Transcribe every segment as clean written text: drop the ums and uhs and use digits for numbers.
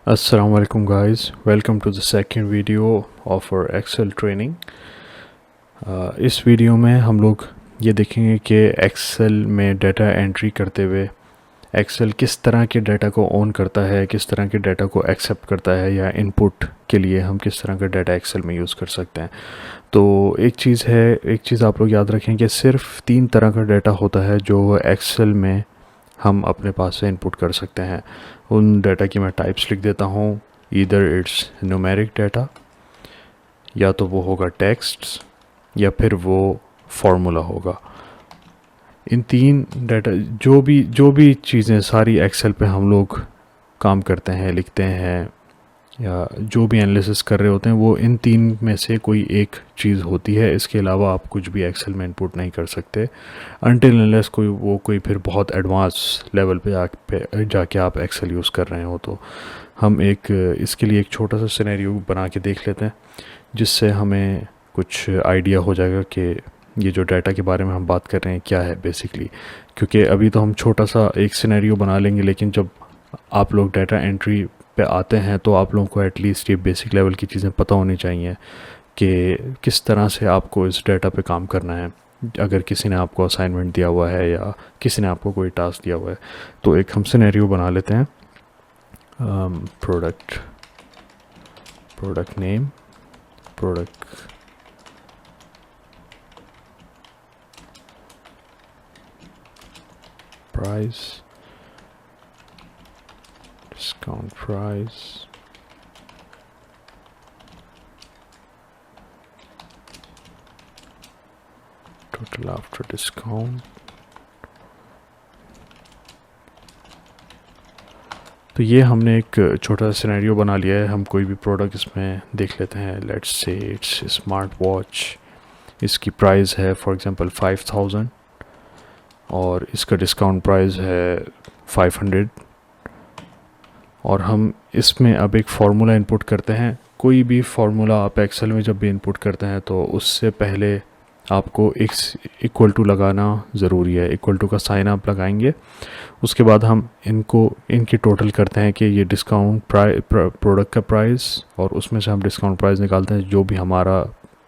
Assalamu alaikum guys, welcome to the second video of our Excel training। इस video में हम लोग ये देखेंगे कि एक्सेल में डाटा एंट्री करते हुए एक्सेल किस तरह के डाटा को ऑन करता है, किस तरह के डाटा को एक्सेप्ट करता है, या इनपुट के लिए हम किस तरह का डाटा एक्सेल में यूज़ कर सकते हैं। तो एक चीज़ आप लोग याद रखें कि सिर्फ 3 तरह का डाटा होता है जो एक्सेल में हम अपने पास से इनपुट कर सकते हैं। उन डाटा की मैं टाइप्स लिख देता हूँ। ईदर इट्स न्यूमेरिक डाटा, या तो वो होगा टेक्स्ट, या फिर वो फार्मूला होगा। इन 3 डाटा जो भी चीज़ें सारी एक्सेल पे हम लोग काम करते हैं, लिखते हैं, या जो भी एनालिसिस कर रहे होते हैं, वो इन 3 में से कोई एक चीज़ होती है। इसके अलावा आप कुछ भी एक्सेल में इनपुट नहीं कर सकते अनटिल अनलेस कोई फिर बहुत एडवांस लेवल पे जाके आप एक्सेल यूज़ कर रहे हो। तो हम इसके लिए एक छोटा सा सिनेरियो बना के देख लेते हैं, जिससे हमें कुछ आइडिया हो जाएगा कि ये जो डाटा के बारे में हम बात कर रहे हैं क्या है बेसिकली। क्योंकि अभी तो हम छोटा सा एक सिनेरियो बना लेंगे, लेकिन जब आप लोग डाटा एंट्री पे आते हैं तो आप लोगों को एटलीस्ट ये बेसिक लेवल की चीज़ें पता होनी चाहिए कि किस तरह से आपको इस डाटा पे काम करना है। अगर किसी ने आपको असाइनमेंट दिया हुआ है या किसी ने आपको कोई टास्क दिया हुआ है, तो एक हम सिनेरियो बना लेते हैं। Product name, product price, discount price, total after discount। तो ये हमने एक छोटा सा सिनेरियो बना लिया है। हम कोई भी प्रोडक्ट इसमें देख लेते हैं। Let's say it's smart watch. इसकी प्राइस है फॉर एग्जांपल 5000 और इसका डिस्काउंट प्राइस है 500। और हम इसमें अब एक फार्मूला इनपुट करते हैं। कोई भी फार्मूला आप एक्सेल में जब भी इनपुट करते हैं तो उससे पहले आपको इक्वल टू लगाना ज़रूरी है। इक्वल टू का साइन आप लगाएंगे, उसके बाद हम इनकी टोटल करते हैं कि ये डिस्काउंट प्रोडक्ट का प्राइस, और उसमें से हम डिस्काउंट प्राइस निकालते हैं। जो भी हमारा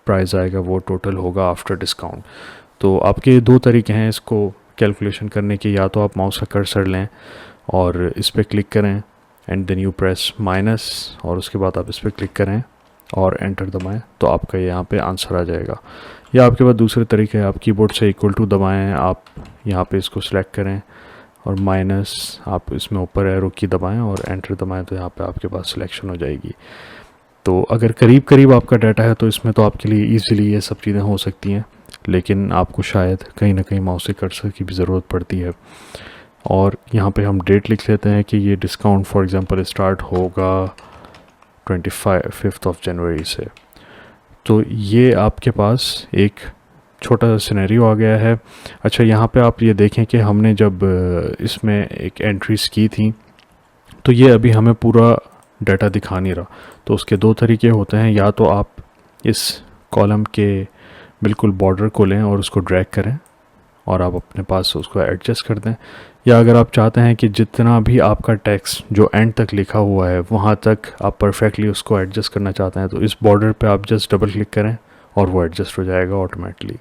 प्राइस आएगा वो टोटल होगा आफ्टर डिस्काउंट। तो आपके 2 तरीके हैं इसको कैलकुलेशन करने के। या तो आप माउस का कर्सर लें और इस पर क्लिक करें and then you press minus, और उसके बाद आप इस पर क्लिक करें और एंटर दबाएं, तो आपका यहाँ पे आंसर आ जाएगा। या आपके पास दूसरे तरीके हैं, आप कीबोर्ड से इक्वल टू दबाएं, आप यहाँ पे इसको सिलेक्ट करें और माइनस आप इसमें ऊपर एरो की दबाएं और एंटर दबाएं, तो यहाँ पे आपके पास सिलेक्शन हो जाएगी। तो अगर करीब करीब आपका डाटा है तो इसमें तो आपके लिए ईजिली ये सब चीज़ें हो सकती हैं, लेकिन आपको शायद कहीं ना कहीं माउस के कर्सर की भी ज़रूरत पड़ती है। और यहाँ पे हम डेट लिख लेते हैं कि ये डिस्काउंट फॉर एग्जांपल स्टार्ट होगा 5th ऑफ जनवरी से। तो ये आपके पास एक छोटा सा सिनेरियो आ गया है। अच्छा, यहाँ पे आप ये देखें कि हमने जब इसमें एक एंट्रीज की थी तो ये अभी हमें पूरा डाटा दिखा नहीं रहा। तो उसके 2 तरीके होते हैं। या तो आप इस कॉलम के बिल्कुल बॉर्डर को लें और उसको ड्रैग करें और आप अपने पास उसको एडजस्ट कर दें, या अगर आप चाहते हैं कि जितना भी आपका टेक्स्ट जो एंड तक लिखा हुआ है वहाँ तक आप परफेक्टली उसको एडजस्ट करना चाहते हैं, तो इस बॉर्डर पे आप जस्ट डबल क्लिक करें और वो एडजस्ट हो जाएगा ऑटोमेटिकली।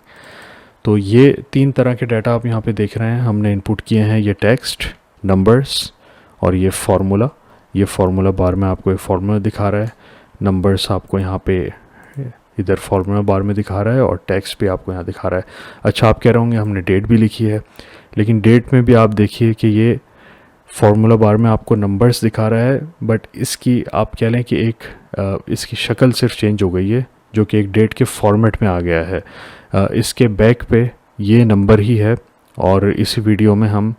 तो ये 3 तरह के डाटा आप यहाँ पे देख रहे हैं हमने इनपुट किए हैं। ये टेक्स्ट, नंबर्स और ये फार्मूला। ये फार्मूला बार में आपको एक फार्मूला दिखा रहा है, नंबर्स आपको यहाँ पे इधर फार्मूला बार में दिखा रहा है, और टेक्स्ट भी आपको यहाँ दिखा रहा है। अच्छा, आप कह रहे होंगे हमने डेट भी लिखी है, लेकिन डेट में भी आप देखिए कि ये फार्मूला बार में आपको नंबर्स दिखा रहा है, बट इसकी आप कह लें कि इसकी शक्ल सिर्फ चेंज हो गई है, जो कि एक डेट के फॉर्मेट में आ गया है। इसके बैक पे ये नंबर ही है। और इस वीडियो में हम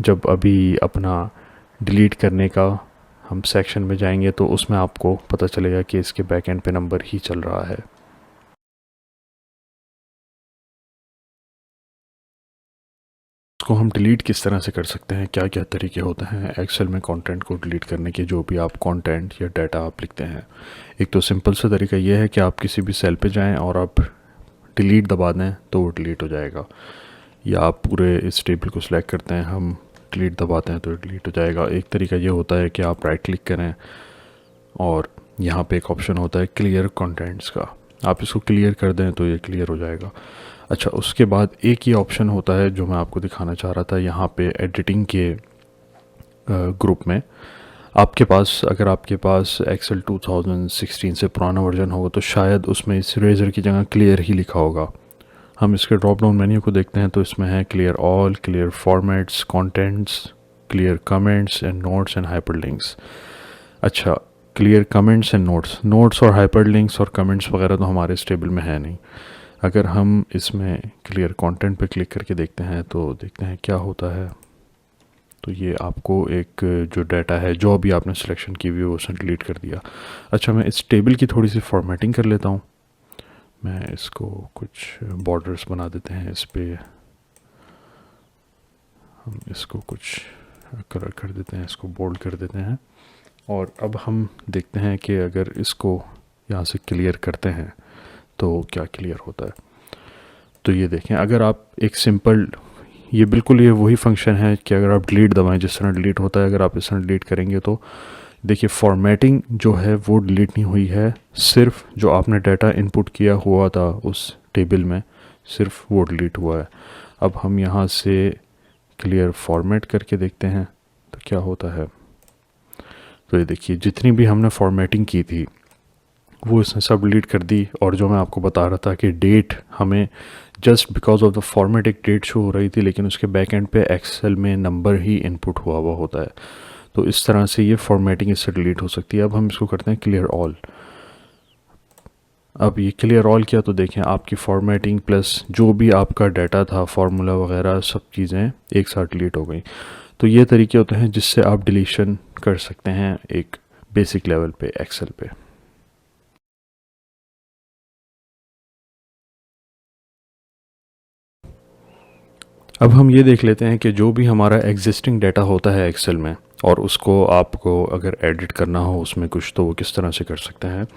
जब अभी अपना डिलीट करने का हम सेक्शन में जाएंगे तो उसमें आपको पता चलेगा कि इसके बैक एंड पे नंबर ही चल रहा है। उसको हम डिलीट किस तरह से कर सकते हैं, क्या क्या तरीके होते हैं एक्सेल में कंटेंट को डिलीट करने के, जो भी आप कंटेंट या डाटा आप लिखते हैं। एक तो सिंपल सा तरीका ये है कि आप किसी भी सेल पे जाएं और आप डिलीट दबा दें तो वो डिलीट हो जाएगा। या आप पूरे इस टेबल को सिलेक्ट करते हैं, हम डिलीट दबाते हैं तो डिलीट हो जाएगा। एक तरीका ये होता है कि आप राइट क्लिक करें और यहाँ पे एक ऑप्शन होता है क्लियर कंटेंट्स का, आप इसको क्लियर कर दें तो ये क्लियर हो जाएगा। अच्छा, उसके बाद एक ये ऑप्शन होता है जो मैं आपको दिखाना चाह रहा था यहाँ पे एडिटिंग के ग्रुप में। आपके पास, अगर आपके पास एक्सेल 2016 से पुराना वर्जन होगा तो शायद उसमें इस इरेजर की जगह क्लियर ही लिखा होगा। हम इसके ड्रॉप डाउन मेन्यू को देखते हैं तो इसमें है clear all, clear formats, contents, clear comments and notes and hyperlinks. अच्छा, क्लियर कमेंट्स एंड नोट्स और हाइपरलिंक्स और कमेंट्स वगैरह तो हमारे इस टेबल में है नहीं। अगर हम इसमें क्लियर कंटेंट पे क्लिक करके देखते हैं तो देखते हैं क्या होता है। तो ये आपको एक जो डाटा है, जो भी आपने सिलेक्शन की हुई है, वो उसने डिलीट कर दिया। अच्छा, मैं इस टेबल की थोड़ी सी फॉर्मेटिंग कर लेता हूँ। मैं इसको कुछ बॉर्डर्स बना देते हैं, इस पे हम इसको कुछ कलर कर देते हैं, इसको बोल्ड कर देते हैं। और अब हम देखते हैं कि अगर इसको यहाँ से क्लियर करते हैं तो क्या क्लियर होता है। तो ये देखें, अगर आप एक सिंपल, ये बिल्कुल ये वही फंक्शन है कि अगर आप डिलीट दबाएं जिस तरह डिलीट होता है, अगर आप इस तरह डिलीट करेंगे तो देखिए फॉर्मेटिंग जो है वो डिलीट नहीं हुई है, सिर्फ जो आपने डाटा इनपुट किया हुआ था उस टेबल में सिर्फ वो डिलीट हुआ है। अब हम यहाँ से क्लियर फॉर्मेट करके देखते हैं तो क्या होता है। तो ये देखिए, जितनी भी हमने फॉर्मेटिंग की थी वो इसने सब डिलीट कर दी। और जो मैं आपको बता रहा था कि डेट हमें just because of the format एक डेट शो हो रही थी, लेकिन उसके बैक एंड पे एक्सेल में नंबर ही इनपुट हुआ हुआ होता है। तो इस तरह से ये फॉर्मेटिंग इससे डिलीट हो सकती है। अब हम इसको करते हैं क्लियर ऑल। अब ये क्लियर ऑल किया तो देखें आपकी फॉर्मेटिंग प्लस जो भी आपका डाटा था, फार्मूला वगैरह सब चीज़ें एक साथ डिलीट हो गई। तो ये तरीके होते हैं जिससे आप डिलीशन कर सकते हैं एक बेसिक लेवल पे एक्सेल पे। अब हम ये देख लेते हैं कि जो भी हमारा एग्जिस्टिंग डाटा होता है एक्सेल में और उसको आपको अगर एडिट करना हो उसमें कुछ, तो वो किस तरह से कर सकते हैं।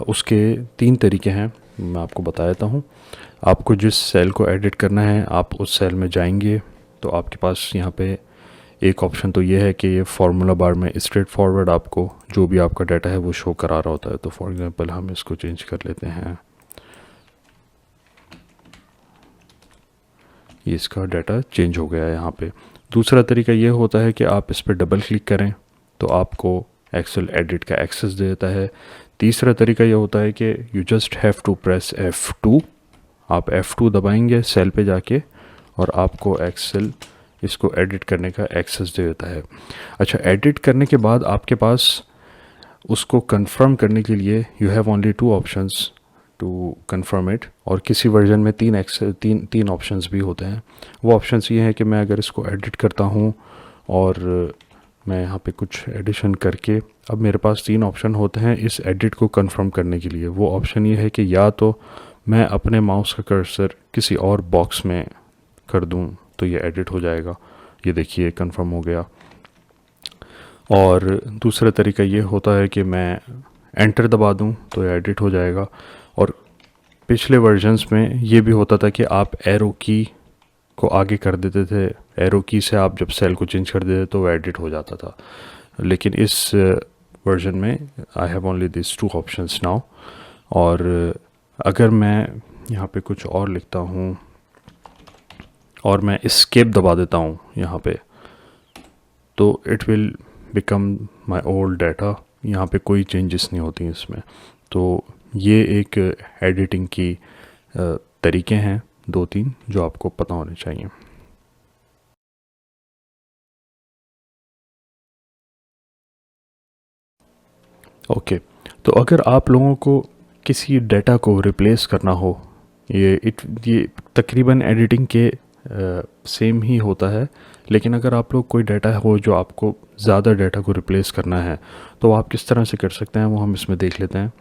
उसके 3 तरीके हैं, मैं आपको बता देता हूँ। आपको जिस सेल को एडिट करना है आप उस सेल में जाएंगे तो आपके पास यहाँ पे एक ऑप्शन तो ये है कि ये फार्मूला बार में स्ट्रेट फॉरवर्ड आपको जो भी आपका डाटा है वो शो करा रहा होता है। तो फॉर एग्जांपल हम इसको चेंज कर लेते हैं, ये इसका डाटा चेंज हो गया है यहाँ पे। दूसरा तरीका ये होता है कि आप इस पर डबल क्लिक करें तो आपको एक्सेल एडिट का एक्सेस दे देता है। तीसरा तरीका ये होता है कि you just have to press F2, आप F2 दबाएंगे सेल पे जाके और आपको एक्सेल इसको एडिट करने का एक्सेस दे देता है। अच्छा, एडिट करने के बाद आपके पास उसको कंफर्म करने के लिए you have only 2 options to confirm it. और किसी वर्जन में तीन ऑप्शंस भी होते हैं। वो ऑप्शंस ये हैं कि मैं अगर इसको एडिट करता हूँ और मैं यहाँ पे कुछ एडिशन करके, अब मेरे पास 3 ऑप्शन होते हैं इस एडिट को कंफर्म करने के लिए। वो ऑप्शन ये है कि या तो मैं अपने माउस का कर्सर किसी और बॉक्स में कर दूँ तो ये एडिट हो जाएगा, ये देखिए कंफर्म हो गया। और दूसरा तरीका ये होता है कि मैं एंटर दबा दूँ तो ये एडिट हो जाएगा। और पिछले वर्जन्स में ये भी होता था कि आप एरो की को आगे कर देते थे, एरो की से आप जब सेल को चेंज कर देते तो वो एडिट हो जाता था। लेकिन इस वर्जन में I have only this 2 options now. और अगर मैं यहाँ पे कुछ और लिखता हूँ और मैं एस्केप दबा देता हूँ यहाँ पे, तो it will become my old data. यहाँ पे कोई चेंजेस नहीं होती इसमें। तो ये एक एडिटिंग की तरीके हैं 2-3 जो आपको पता होने चाहिए। ओके, तो अगर आप लोगों को किसी डाटा को रिप्लेस करना हो, ये तकरीबन एडिटिंग के सेम ही होता है। लेकिन अगर आप लोग कोई डाटा हो जो आपको ज़्यादा डाटा को रिप्लेस करना है तो आप किस तरह से कर सकते हैं वो हम इसमें देख लेते हैं।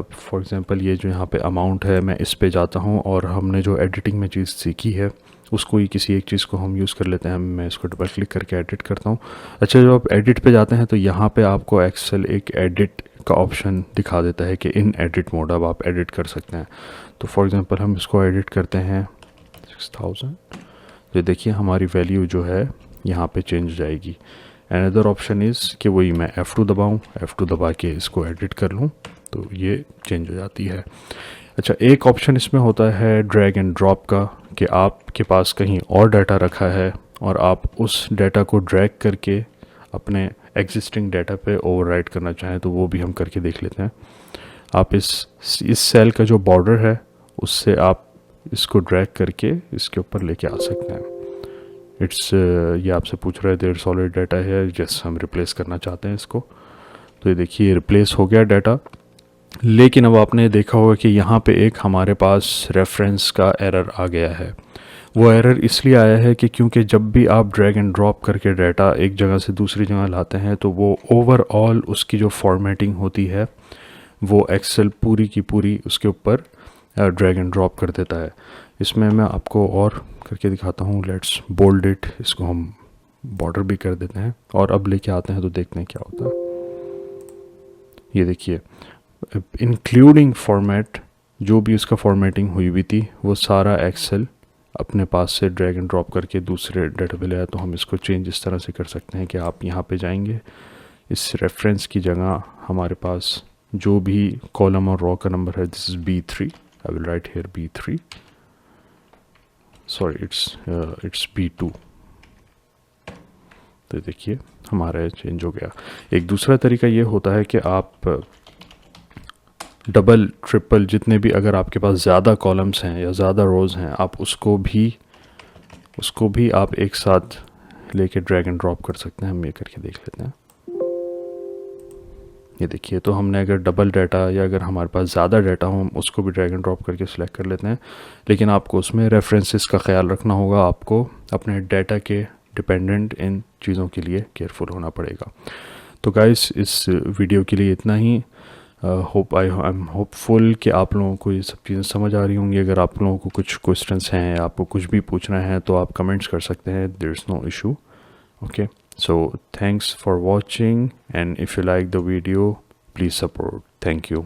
फॉर एग्ज़ाम्पल ये जो यहाँ पे अमाउंट है, मैं इस पे जाता हूँ और हमने जो एडिटिंग में चीज़ सीखी है उसको ही किसी एक चीज़ को हम यूज़ कर लेते हैं। मैं इसको डबल क्लिक करके एडिट करता हूँ। अच्छा, जब आप एडिट पे जाते हैं तो यहाँ पे आपको एक्सेल एक एडिट का ऑप्शन दिखा देता है कि इन एडिट मोड अब आप एडिट कर सकते हैं। तो फॉर एग्ज़ाम्पल हम इसको एडिट करते हैं 6000, तो देखिए हमारी वैल्यू जो है यहाँ पे चेंज हो जाएगी। अनदर ऑप्शन इज़ कि वही मैं F2 दबाऊँ, F2 दबा के इसको एडिट कर लूँ तो ये चेंज हो जाती है। अच्छा, एक ऑप्शन इसमें होता है ड्रैग एंड ड्रॉप का, कि आपके पास कहीं और डाटा रखा है और आप उस डाटा को ड्रैग करके अपने एग्जिस्टिंग डाटा पे ओवरराइट करना चाहें तो वो भी हम करके देख लेते हैं। आप इस सेल का जो बॉर्डर है उससे आप इसको ड्रैग करके इसके ऊपर लेके आ सकते हैं। ये आपसे पूछ रहा है देयर सॉलिड डाटा है, जस्ट हम रिप्लेस करना चाहते हैं इसको, तो ये देखिए रिप्लेस हो गया डाटा। लेकिन अब आपने देखा होगा कि यहाँ पे एक हमारे पास रेफरेंस का एरर आ गया है। वो एरर इसलिए आया है कि क्योंकि जब भी आप ड्रैग एंड ड्रॉप करके डाटा एक जगह से दूसरी जगह लाते हैं तो वो ओवरऑल उसकी जो फॉर्मेटिंग होती है वो एक्सेल पूरी की पूरी उसके ऊपर ड्रैग एंड ड्रॉप कर देता है। इसमें मैं आपको और करके दिखाता हूँ। लेट्स बोल्ड इट, इसको हम बॉर्डर भी कर देते हैं और अब लेके आते हैं तो देखते हैं क्या होता है। ये देखिए इंक्लूडिंग फॉर्मेट, जो भी उसका फॉर्मेटिंग हुई हुई थी वो सारा एक्सेल अपने पास से ड्रैग एंड ड्रॉप करके दूसरे डाटा पे ले आया। तो हम इसको चेंज इस तरह से कर सकते हैं कि आप यहाँ पे जाएंगे, इस रेफरेंस की जगह हमारे पास जो भी कॉलम और रो का नंबर है, this is B3, I will write here B3, sorry it's B2। तो देखिए हमारा चेंज हो गया। एक दूसरा तरीका ये होता है कि आप डबल ट्रिपल जितने भी, अगर आपके पास ज़्यादा कॉलम्स हैं या ज़्यादा रोज़ हैं, आप उसको भी आप एक साथ लेके ड्रैग एंड ड्रॉप कर सकते हैं। हम ये करके देख लेते हैं। ये देखिए, तो हमने अगर डबल डाटा या अगर हमारे पास ज़्यादा डाटा हो हम उसको भी ड्रैग एंड ड्रॉप करके सिलेक्ट कर लेते हैं। लेकिन आपको उसमें रेफरेंसेस का ख्याल रखना होगा, आपको अपने डाटा के डिपेंडेंट इन चीज़ों के लिए केयरफुल होना पड़ेगा। तो गाइस इस वीडियो के लिए इतना ही। आई एम होपफुल कि आप लोगों को ये सब चीज़ें समझ आ रही होंगी। अगर आप लोगों को कुछ क्वेश्चंस हैं, आपको कुछ भी पूछना है तो आप कमेंट्स कर सकते हैं, there is no issue. Okay, so thanks for watching, and if you like the video please support. Thank you.